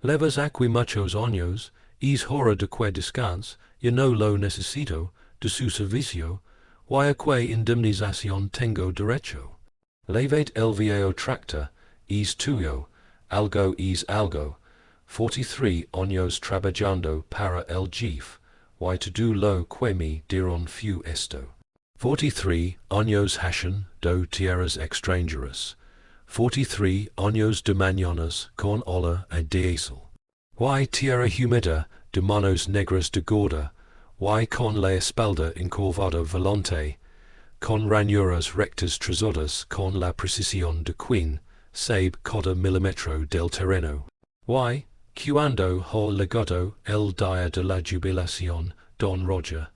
Levas aquí muchos años, es hora de que descanse, y no lo necesito, de su servicio, y a que indemnización tengo derecho. Levate el viejo tractor, es tuyo, algo es algo, 43 años trabajando para el Jefe, y todo lo que me dieron fue esto. 43 años hacen do tierras extranjeras, 43 años de mañanas con ola a diésel. Y tierra húmeda de manos negras de gorda, y con la espalda encorvada volante, con ranuras rectas trazadas con la precisión de quien sabe cada milímetro del terreno. Y, cuando ha llegado el día de la jubilación, Don Roger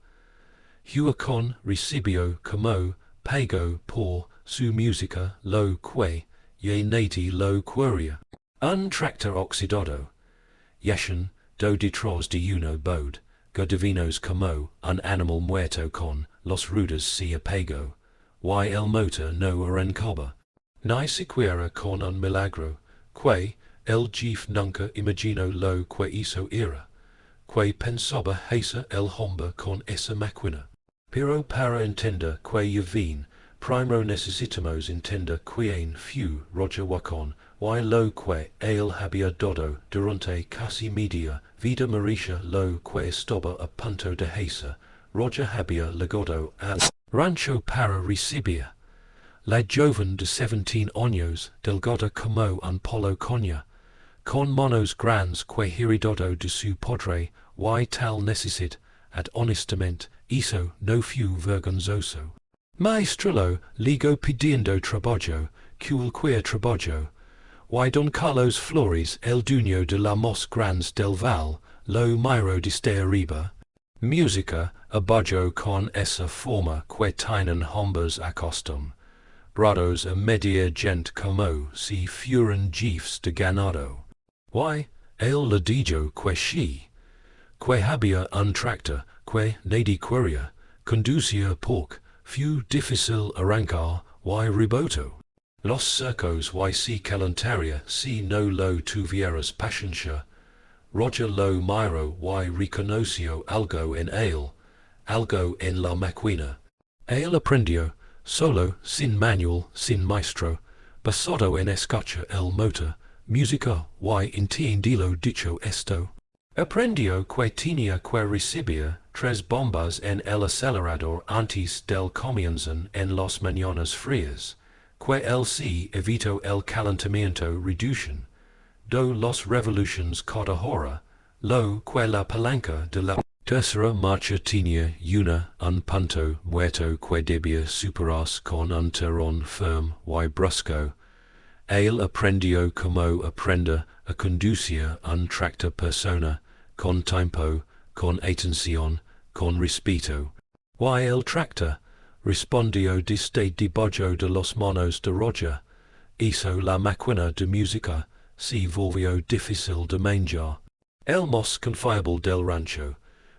con recibió como pagó por su música lo que y nati lo quería. Un tractor oxidado, yashan do detrás de uno bod, divinos como un animal muerto con los ruedas se apagó, y el motor no arrancaba. Ni siquiera con un milagro, que el Jefe nunca imaginó lo que hizo era, que pensaba hacer el hombre con esa máquina. Pero para entender que ya vin, primero necesitamos entender quién fue Roger Wacon, y lo que él había dado durante casi media vida Marisha lo que estaba a punto de hacer. Roger había llegado al rancho para recibir la joven de 17 años, delgada como un polo coña, con manos grandes que heredado de su padre, y tal necesidad, ad honestamente, hizo no fue vergonzoso. Maestrilo, ligo pidiendo trabajo, cualquier trabajo, y don Carlos Flores, el dueño de la mos grandes del val, lo miro desde arriba. Música, abajo con esa forma que tienen hombres acostum, brados a media gente como si fueran jefes de ganado. Y, el le dijo que había un tractor, que nadie quería, conducía porque fue difícil arrancar, y reboto. Los cercos y si calentaria si no lo tuvieras paciencia. Roger lo miró y reconoció algo en él, algo en la máquina. Él aprendió, solo, sin manual, sin maestro, basado en escuchar el motor, música, y entendido dicho esto. Aprendió que tenía que recibir 3 bombas en el acelerador antes del comienzo en las mañanas frías, que él se evitó el calentamiento reducción, do las revoluciones cada hora, lo que la palanca de la tercera marcha tenía un punto muerto que debía superarse con un tirón firme y brusco. Él aprendió como aprender a conducir un tractor persona, con tiempo, con atención, con respeto. Y el tractor respondió desde debajo de los manos de Roger, hizo la máquina de música, se volvió difícil de manejar. El más confiable del rancho,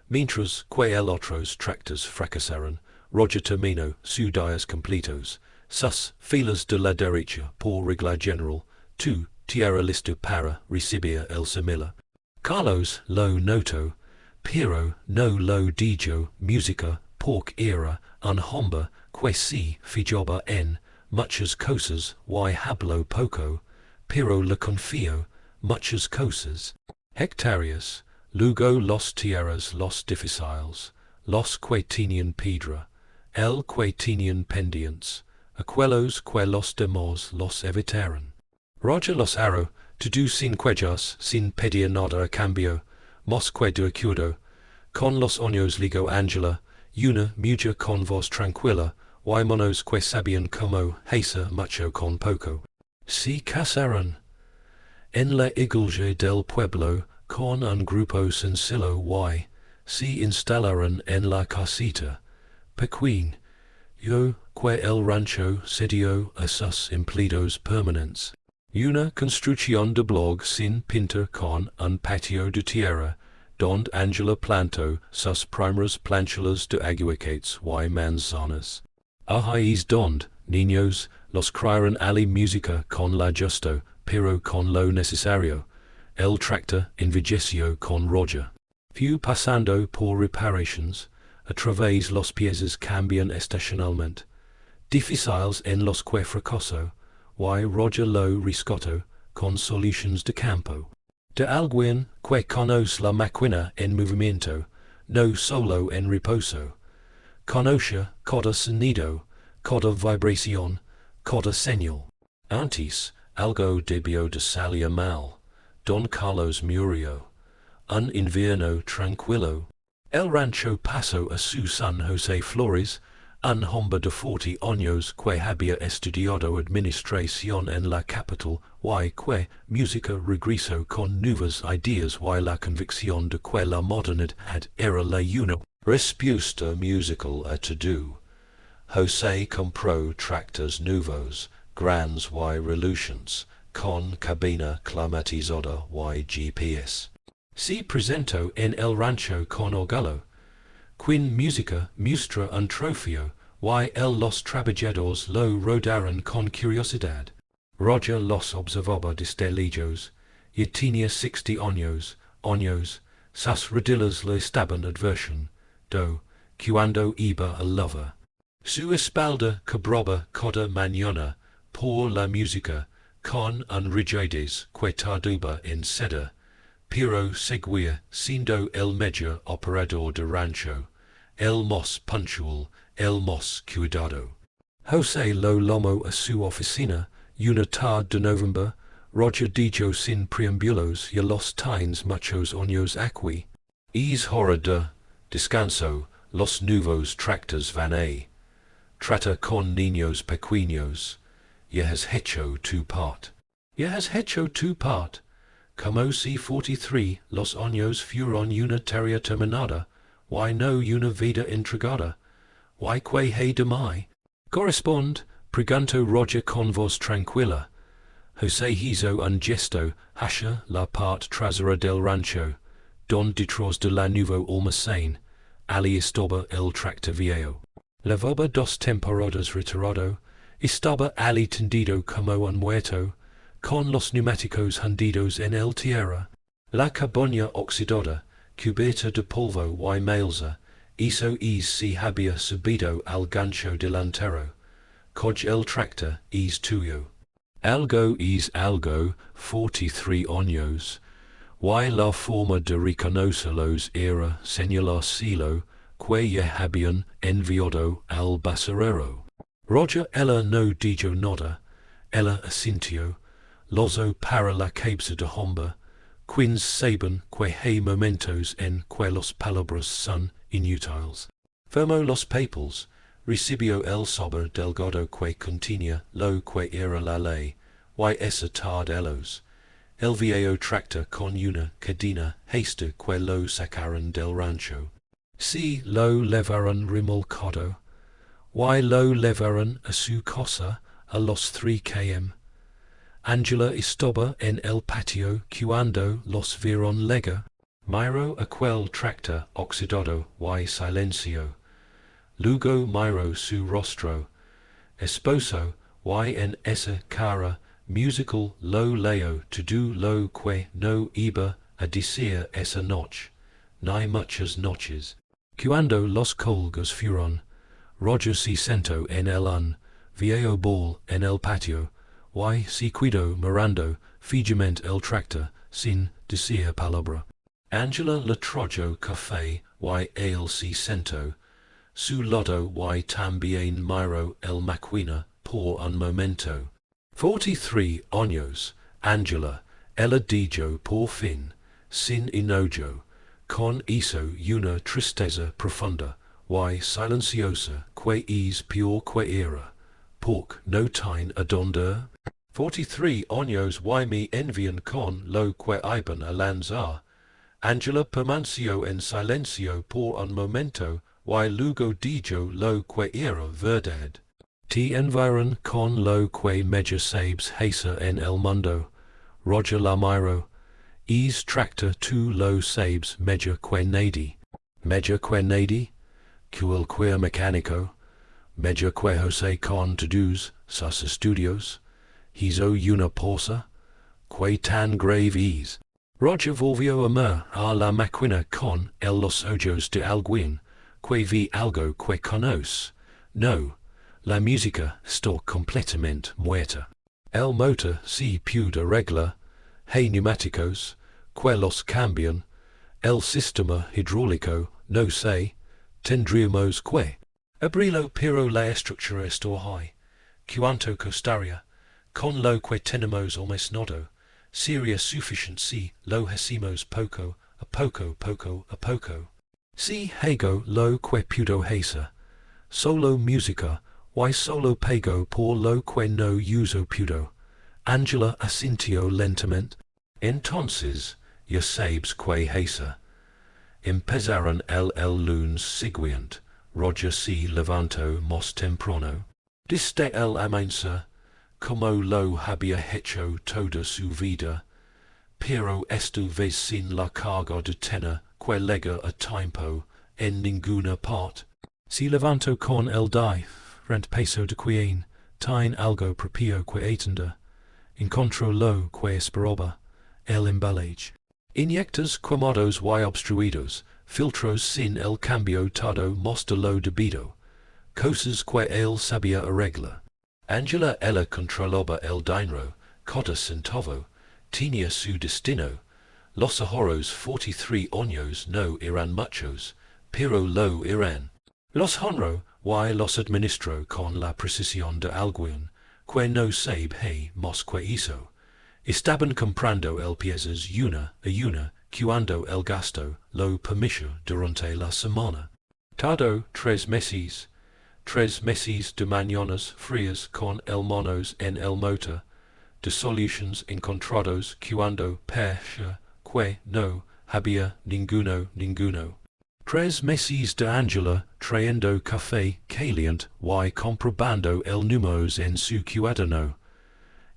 mientras que el otros tractores fracasaron, Roger terminó sus días completos. Sus filas de la derecha por regla general, tu tierra listo para recibir el semilla. Carlos lo notó, pero no lo dijo música porque era un hombre que se fijaba en muchas cosas y habló poco, pero le confió muchas cosas. Hectáreas, luego los tierras los difíciles, los que tenían piedra, el que tenían pendientes, aquellos que los demás los evitaron. Roger los arró, todo sin quejas, sin pedir nada a cambio, más que de acuerdo, con los años ligó Angela, una mujer con voz tranquila, y monos que sabían como hacer mucho con poco. Se casaron en la iglesia del pueblo con un grupo sencillo y se instalaron en la casita pequeña que el rancho cedió a sus empleados permanentes. Una construcción de blog sin pintar con un patio de tierra, donde Angela plantó sus primeras planchuelas de aguacates y manzanas. Ahí es donde, niños, los criaron a la música con la justo, pero con lo necesario. el tractor injusticia con Roger. Fue pasando por reparations, a través los piezas cambian estacionalmente. Difíciles en los que fracaso, y Roger lo riscotto, con solutions de campo. De alguien que conoce la máquina en movimiento, no solo en reposo. Conoce cada sonido, cada vibración, cada señal. Antes, algo debió de salir mal. Don Carlos murió. Un invierno tranquilo. El rancho pasó a su San José Flores, un hombre de 40 años que había estudiado administración en la capital, y que música regresó con nuevas ideas y la convicción de que la modernidad era la una respuesta musical a todo. José compró tractors nuevos, grandes y relucientes, con cabina climatizada y GPS. Se presentó en el rancho con orgullo. Quien música muestra un trofeo, y los trabajadores lo rodaron con curiosidad. Roger los observaba desde lejos, y tenía 60 años, sus rodillas le estaban adversión, cuando iba a lover. Su espalda cobraba cada mañana, por la música, con un rigidez que tardaba en ceder, pero seguía siendo el mejor operador de rancho, el más puntual, el más cuidado. José lo llamó a su oficina, una tarde de noviembre. Roger dijo sin preámbulos y los tienes muchos años aquí. Es hora de descanso, los nuevos tractores van a trata con niños pequeños. Ya has hecho tu part. Ya has hecho tu part. Como si 43 los años fueron una tarea terminada, y no una vida entregada. Y que he de mí. Correspond, preguntó Roger con voz tranquila. José hizo un gesto hacia la parte trasera del rancho, don detrás de la nuevo almacén, allí estaba el tractor viejo. Llevaba 2 temporadas retirado, estaba allí tendido como un muerto, con los neumáticos hundidos en el tierra, la cabaña oxidada, cubierta de polvo y maleza, hizo se había subido al gancho delantero. Cog el tractor es tuyo. Algo es algo, 43 años, y la forma de reconocerlos era señalárselo, que ya habían enviado al basurero. Roger ella no dijo nada, ella asintió, lozo para la cabeza de hombre, quienes saben que hay momentos en que las palabras son inútiles. Firmó los papeles, recibió el sobre delgado que contenía lo que era la ley, y esa tarde el viejo tractor con una cadena hasta que lo sacaron del rancho. Si lo llevaron remolcado, y lo llevaron a su casa a los 3 km. Angela estaba en el patio cuando los vieron llegar. Miró aquel tractor oxidado y silencio. Luego miró su rostro, esposo, y en esa cara musical lo leo todo lo que no iba a decir esa noche, ni muchas noches. Cuando los colgos fueron, Roger se sentó en el viejo bol en el patio, y se quedó mirando fijamente el tractor sin decir palabra. Angela le trajo café y él se sentó, su lado y también miró el máquina por un momento. 43 años, Angela, ella dijo por fin, sin enojo, con eso una tristeza profunda, y silenciosa que es peor que era, porque no tiene a dónde. 43 años y me envían con lo que iban a lanzar. Angela permaneció en silencio por un momento, y luego dijo lo que era verdad. Te enviaron con lo que mejor sabes hacer en el mundo. Roger la miró. Es tractor tú lo sabes mejor que nadie. Mejor que nadie, cualquier mecánico, mejor que José con todos sus estudios. Hizo una pausa, que tan grave es. Roger volvió a mer a la máquina con los ojos de alguien que vi algo que conoce. No, la música está completamente muerta. El motor se puede arreglar, hay neumáticos que los cambian, el sistema hidráulico no sé, tendríamos que abrirlo pero la estructura está high. Cuanto costaría, con lo que tenemos almacenado, sería suficiente si lo hacemos poco a poco a poco. Si hago lo que puedo hacer, solo música, y solo pago por lo que no uso puedo. Angela asintió lentamente. Entonces, ya sabes que hacer. Empezaron el lunes siguiente. Roger se levantó más temprano. Desde el amanecer, como lo había hecho toda su vida, pero esta vez sin la carga de tener que lega a tiempo en ninguna parte. Se levantó con el diferente peso de quien tiene algo propio que atender. Encontró lo que esperaba, el embalaje. Inyectas quemados y obstruidos, filtros sin el cambio todo más de lo debido. Cosas que él sabía arreglar. Angela ella controlaba el dinero, cada centavo, tenía su destino. Los ahorros 43 años no eran muchos, pero lo eran. Los honró y los administró con la precisión de alguien que no sabe más que hizo. Estaban comprando el piezas una a una, cuando el gasto lo permitió durante la semana. Tardó 3 meses. 3 meses de mañanas frías con el manos en el motor, de soluciones encontrados cuando parecía que no había ninguno. 3 meses de Angela trayendo café caliente y comprobando el números en su cuaderno.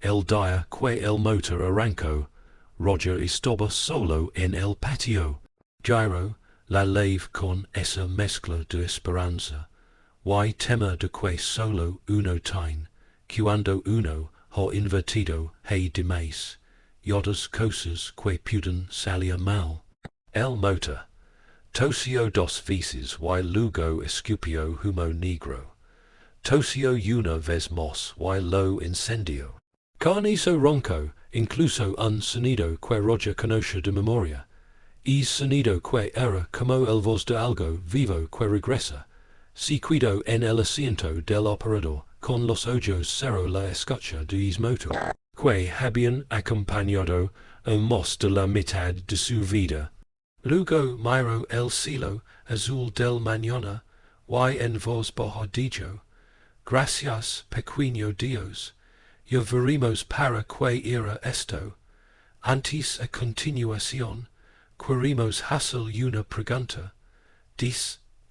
El día que el motor arrancó, Roger estaba solo en el patio. Giro la lave con esa mezcla de esperanza y temor de que solo uno tiene, cuando uno ha invertido de más, y otras cosas que pueden salir mal. El motor tosió 2 veces y luego escupió humo negro. Tosió una vez más y lo incendió. Con eso ronco, incluso un sonido que Roger conoce de memoria, y sonido que era como el voz de algo vivo que regresa. Se quedó en el asiento del operador, con los ojos cerró la escucha de motor, que habían acompañado a más de la mitad de su vida. Luego miró el cielo azul del mañana, y en voz baja dijo, gracias, pequeño Dios, ya veremos para qué era esto. Antes a continuación, queremos hacer una pregunta.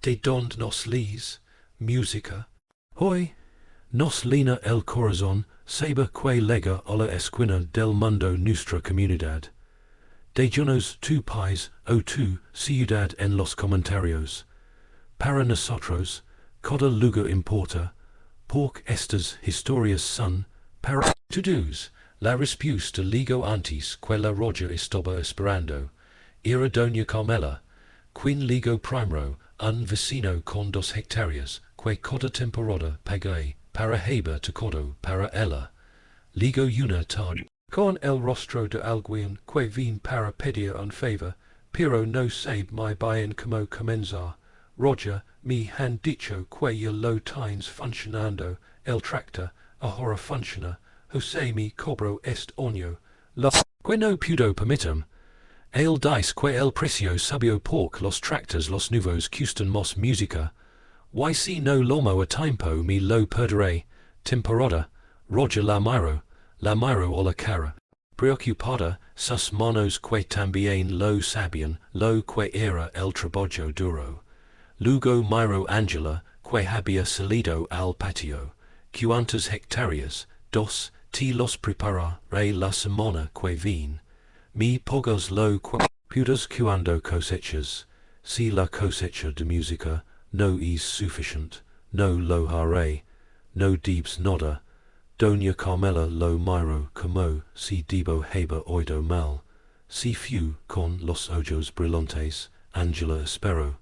¿De dónde nos lees, música? Hoy nos lina el corazón, saber que lega a la esquina del mundo nuestra comunidad. Déjanos tu paz o tu ciudad en los comentarios. Para nosotros, cada lugar importa, porque estas historias son para todos. La respuesta llegó antes que la Roger estaba esperando. Era doña Carmela, quien llegó primero, un vecino con 2 hectáreas, que cada temporada pagué para haber tocado para ella. Llegó una tarde, con el rostro de alguien que vine para pedir un favor, pero no sabe muy bien cómo comenzar. Roger, me han dicho que ya lo tienes funcionando, el tractor, ahora funciona, José me cobró este año, lo que no pudo permitirme. El dice que el precio subió porque los tractors los nuevos cuestan más música. Y si no lomo a tiempo me lo perderé. Temporada, Roger la miro a la cara. Preocupada, sus manos que también lo sabían, lo que era el trabajo duro. Luego miro Angela, que había salido al patio. ¿Cuántas hectáreas? 2, te los prepararé la semana que viene. Me pagas lo que puedas cuando cosechas. Si la cosecha de música no es suficiente, no lo haré. No debes nada. Doña Carmela lo miro como si debo haber oído mal. si few con los ojos brillantes, Angela espero,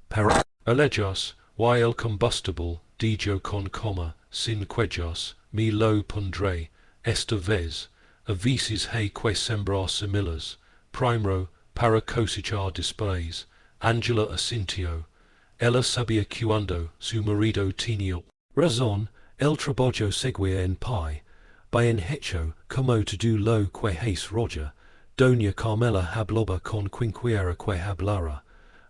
para alejos, y el combustible, dijo con coma, sin cuellos, mi lo pondré, esta vez, a veces hay que sembrar semillas, primero, para cosechar después, Angela asintió, ella sabía cuando su marido tenía razón, el trabajo seguía en pie, bien hecho, como todo lo que hace Roger, doña Carmela hablaba con quinquiera que hablara,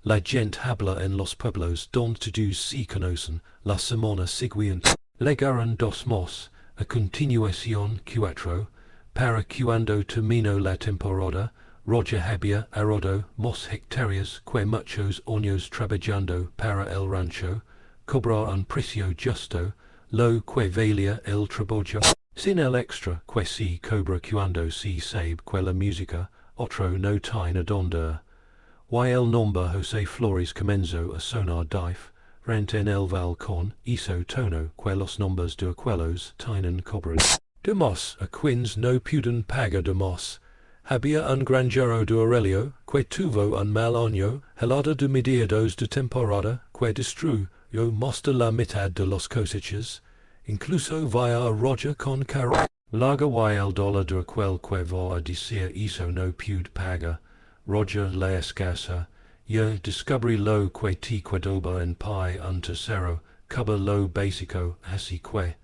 la gente habla en los pueblos donde todos se conocen, la semana siguiente, llegaron dos más, a continuación cuatro, para cuando terminó la temporada, Roger había arado más hectáreas que muchos años trabajando para el rancho, cobrar un precio justo, lo que valía el trabajo, sin el extra que se cobra cuando se sabe que la música, otro no tiene donde. Y el nombre José Flores comenzó a sonar rent en el balcón, hizo tono que los nombres de aquellos tienen cobras. De más, a quins no pudieron pagar de más. Había un granjero de Aurelio, que tuvo un mal año, helada de mediados de temporada, que destruyó más de la mitad de los cosechas. Incluso vaya a Roger con caro. Larga y el dólar de aquel que va a decir hizo no pude pagar. Roger la escasa. Yo descubrí lo que te quedaba en pie un tercero, cuba lo básico, así que.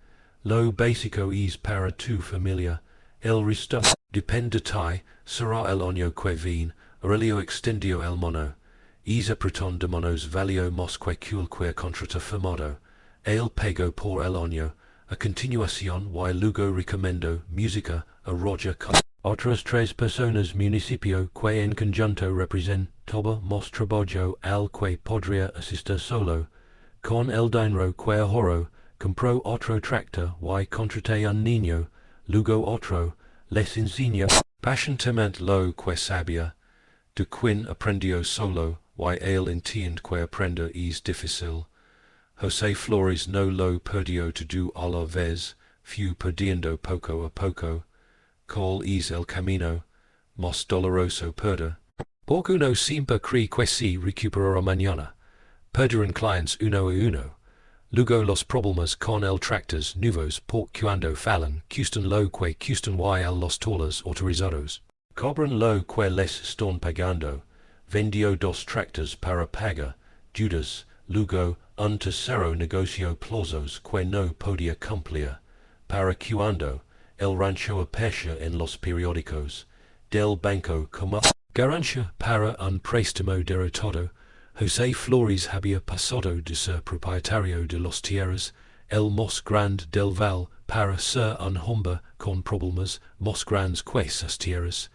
Lo básico es para tu familia. El resto depende de ti, será el año que viene. Aurelio extendió el mono. Es apretón de monos valio más que cualquier contrato firmado. El pagó por el año. A continuación y luego recomendó música a Roger con otras tres personas municipio que en conjunto representaba más trabajo al que podría asistir solo. Con el dinero que ahorró, compró otro tractor y contraté un niño, luego otro, les enseñó pacientemente lo que sabía. De quien aprendió solo, y él entiende que aprender es difícil. José Flores no lo perdió todo a la vez, fue perdiendo poco a poco. ¿Cuál es el camino más doloroso perder? Porque uno siempre cree que se recuperará mañana. Perderán clientes uno a uno. Luego los problemas con el tractores nuevos por cuando fallan, cuestan lo que cuestan y los toles autorizados. Cobran lo que les están pagando. Vendió dos tractores para pagar, Judas, luego un tercero negocio plazos que no podía cumplir. Para cuando el rancho apareció en los periódicos, del banco como garantia para un préstamo derrotado. José Flores había pasado de ser propietario de las tierras, el más grande del val, para ser un hombre con problemas más grandes que esas tierras.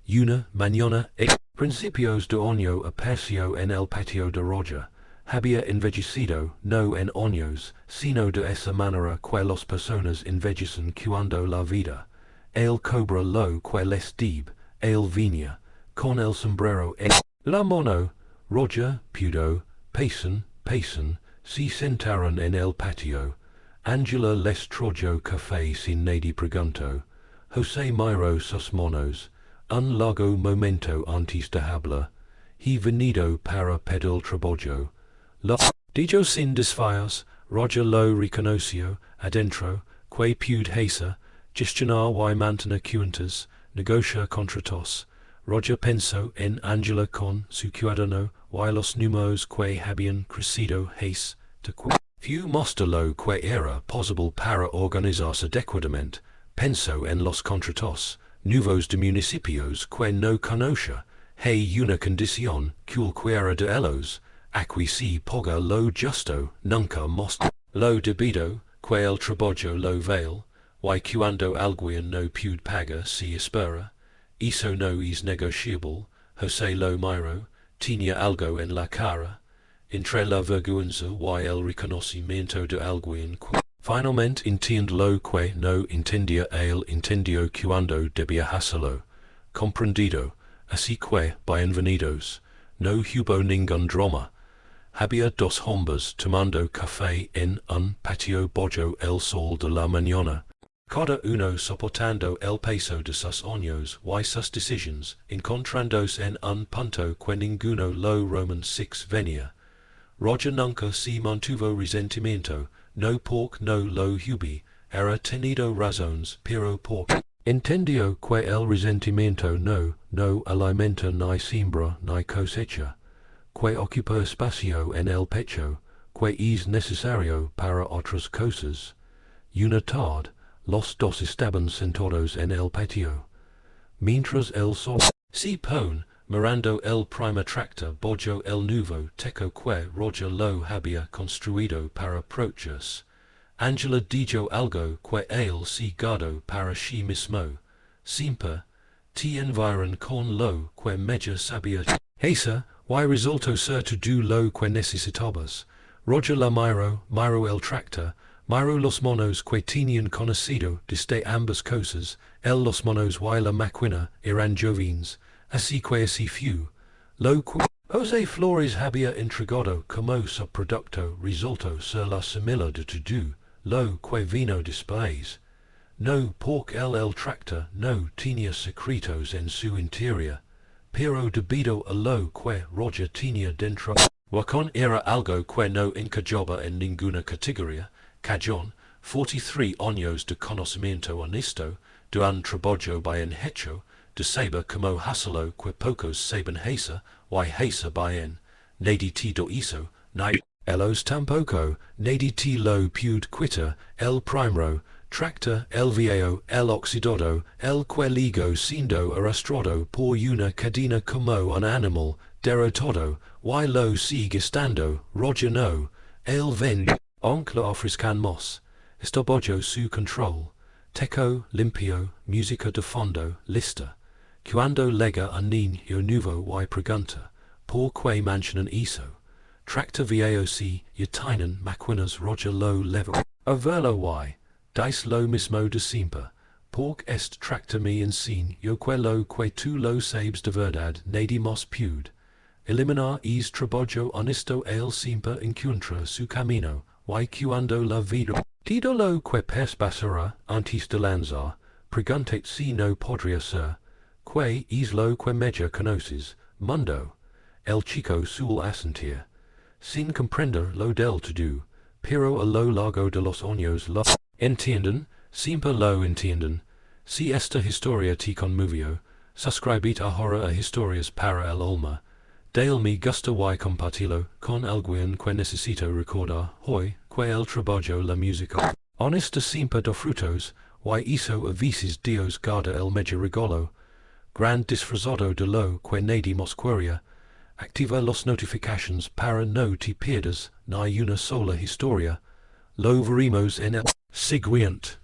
Una mañana, a principios de año apareció en el patio de Roger. Había envejecido, no en años, sino de esa manera que las personas envejecen cuando la vida. El cobra lo que les debe, el viña, con el sombrero en la mano. Roger pudo, pasan, se sentaron en el patio. Angela les trajo café sin nadie preguntó. José miró sus manos. Un largo momento antes de hablar. He venido para pedir trabajo. Lo dijo sin desfallos. Roger lo reconoció, adentro, que pude hacer, gestionar y mantener cuentas, negociar contratos. Roger pensó en Angela con su cuaderno y los números que habían crecido hace de few mostró lo que era posible para organizarse adecuadamente. Pensó en los contratos nuevos de municipios que no conocía. Hay una condición, cualquiera de ellos, aquí se paga lo justo, nunca más lo debido, que el trabajo lo vale, y cuando alguien no puede pagar se espera. Eso no es negociable. José lo miró, tenía algo en la cara, entre la vergüenza y el reconocimiento de alguien que finalmente entiende lo que no entendía. Él entendió cuando debía hacerlo. Comprendido, así que, bienvenidos. No hubo ningún drama. Había dos hombres tomando café en un patio bajo el sol de la mañana. Cada uno soportando el peso de sus años y sus decisiones, encontrándose en un punto que ninguno lo Roman 6 venía. Roger nunca se mantuvo resentimiento, no porque no lo hubiera tenido razones, pero porque entendió que el resentimiento no alimenta ni siembra ni cosecha, que ocupa espacio en el pecho, que es necesario para otras cosas. Una tarde, los dos estaban sentados en el patio, mientras el sol se pone, mirando el primer tractor bojo el nuevo techo que Roger lo había construido para prochas. Angela dijo algo que él se guardó para sí mismo. Siempre te environ con lo que mejor sabía. Hacer, y resultó ser todo lo que necesitabas. Roger la miró el tractor, miró los monos que tenían conocido desde ambas cosas, los monos y la máquina eran jóvenes, así que así fue. Lo que José Flores había entregado como su producto resultó ser la semilla de todo lo que vino después. No porque el tractor no tenía secretos en su interior, pero debido a lo que Roger tenía dentro, Wacon era algo que no encajaba en ninguna categoría, cajón, 43 años de conocimiento honesto, de un trabajo bien hecho, de saber como hacerlo que pocos saben hacer, y hacer bien, nadie te lo hizo, ni ellos tampoco, nadie te lo puede quitar, el primero, tractor, el viejo, el oxidado, el que luego siendo arrastrado por una cadena como un animal, derrotado, y lo sigue estando, Roger no, el vende, aunque lo ofrezcamos, está bajo su control, teco, limpio, música de fondo, lista, cuando llega un niño nuevo y pregunta, ¿por qué mencionan eso? Tractor viejo si, y tienen máquinas Roger lo levo, a verlo y, dice lo mismo de siempre, porque este tractor me enseña que lo que tú lo sabes de verdad nadie más puede. Eliminar es trabajo honesto él siempre encuentra su camino, y cuando la vida todo lo que pasará antes de lanzar, preguntate si no podría ser, que es lo que mejor conoces, mundo. El chico suele asentir, sin comprender lo del todo, pero a lo largo de los años lo entienden, siempre lo entienden. Si esta historia te conmovió, suscríbete ahora a Historias para el alma. Dale me gusta y compartilo con alguien que necesito recordar hoy que el trabajo la música honesta siempre da frutos, y eso a veces Dios guarda el mejor regalo. Gran disfrazado de lo que nadie más quería. Activa las notifications para no te pierdas ni una sola historia. Lo veremos en el siguiente.